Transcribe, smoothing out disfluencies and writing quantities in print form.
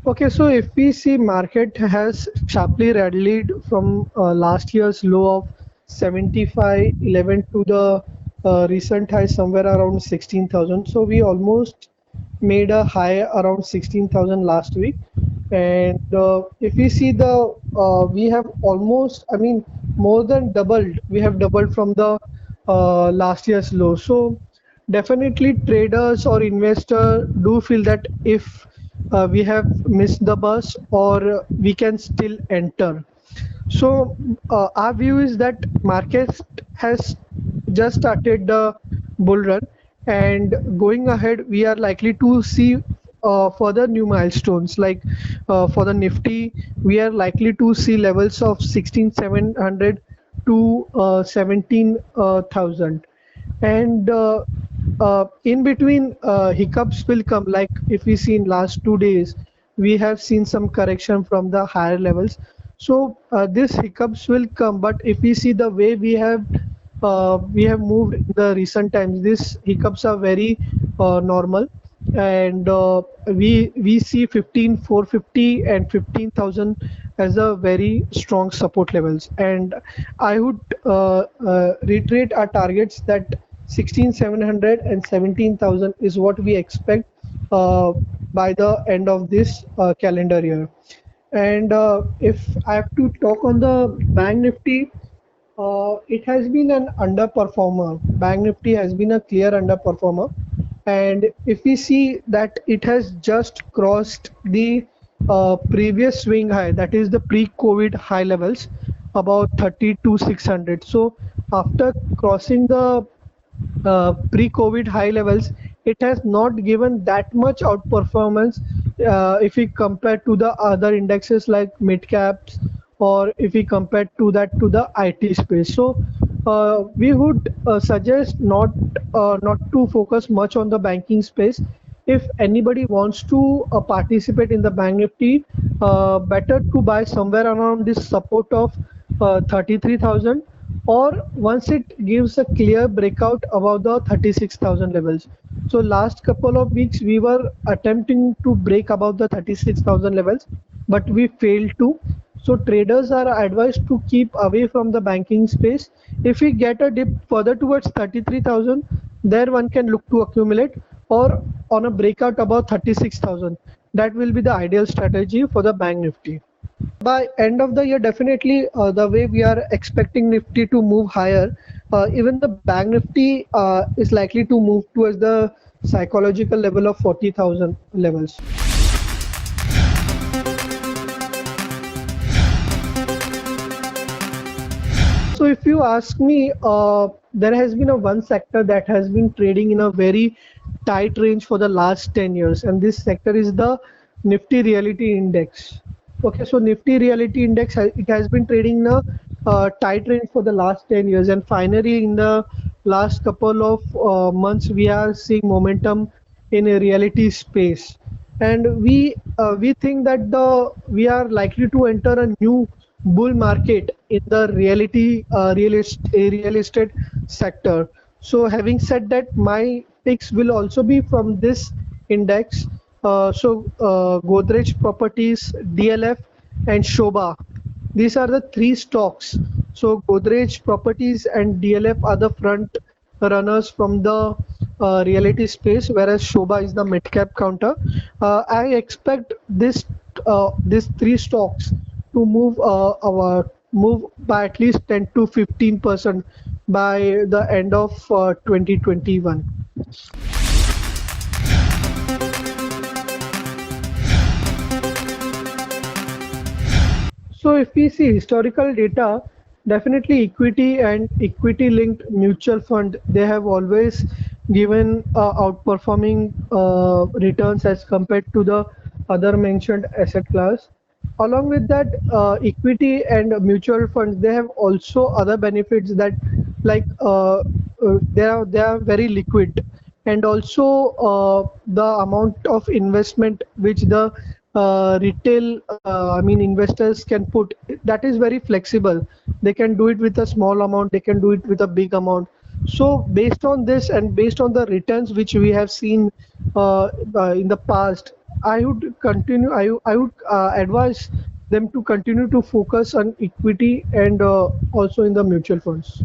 Okay, so if we see market has sharply rallied from last year's low of 75.11 to the recent high somewhere around 16,000. So we almost made a high around 16,000 last week. And if we see we have almost, I mean, more than doubled. We have doubled from the last year's low. So definitely traders or investor do feel that if we have missed the bus or we can still enter. So our view is that market has just started the bull run, and going ahead, we are likely to see further new milestones. Like for the Nifty, we are likely to see levels of 16,700 to 17,000, and in between hiccups will come. Like if we see in last 2 days, we have seen some correction from the higher levels. So this hiccups will come, but if we see the way we have moved in the recent times, these hiccups are very normal, and we see 15,450 and 15,000 as a very strong support levels. And I would reiterate our targets that 16,700 and 17,000 is what we expect uh, by the end of this calendar year. And if I have to talk on the Bank Nifty, it has been an underperformer. Bank Nifty has been a clear underperformer. And if we see that it has just crossed the previous swing high, that is the pre-COVID high levels, about 30 to 600. So after crossing the pre-COVID high levels, it has not given that much outperformance if we compare to the other indexes like mid caps, or if we compare to that to the IT space. So we would suggest not to focus much on the banking space. If anybody wants to participate in the Bank Nifty, better to buy somewhere around this support of 33,000, or once it gives a clear breakout above the 36,000 levels. So last couple of weeks we were attempting to break above the 36,000 levels, but we failed to. So traders are advised to keep away from the banking space. If we get a dip further towards 33,000, there one can look to accumulate, or on a breakout above 36,000. That will be the ideal strategy for the Bank Nifty. By end of the year, definitely the way we are expecting Nifty to move higher, even the Bank Nifty is likely to move towards the psychological level of 40,000 levels. So if you ask me, there has been a one sector that has been trading in a very tight range for the last 10 years, and this sector is the Nifty Realty Index. Okay, so Nifty Realty Index it has been trading in a tight range for the last 10 years, and finally in the last couple of months we are seeing momentum in a reality space, and we think that the we are likely to enter a new bull market in the real estate sector. So having said that, my picks will also be from this index. Godrej Properties, DLF, and Shoba. These are the three stocks. So Godrej Properties and DLF are the front runners from the reality space, whereas Shoba is the mid cap counter. I expect these three stocks to move by at least 10 to 15% by the end of 2021. So if we see historical data, definitely equity and equity linked mutual fund, they have always given outperforming returns as compared to the other mentioned asset class. Along with that, equity and mutual funds, they have also other benefits that, like they are very liquid, and also the amount of investment which the retail I mean investors can put, that is very flexible. They can do it with a small amount, they can do it with a big amount. So based on this and based on the returns which we have seen in the past, I would continue. I would advise them to continue to focus on equity and also in the mutual funds.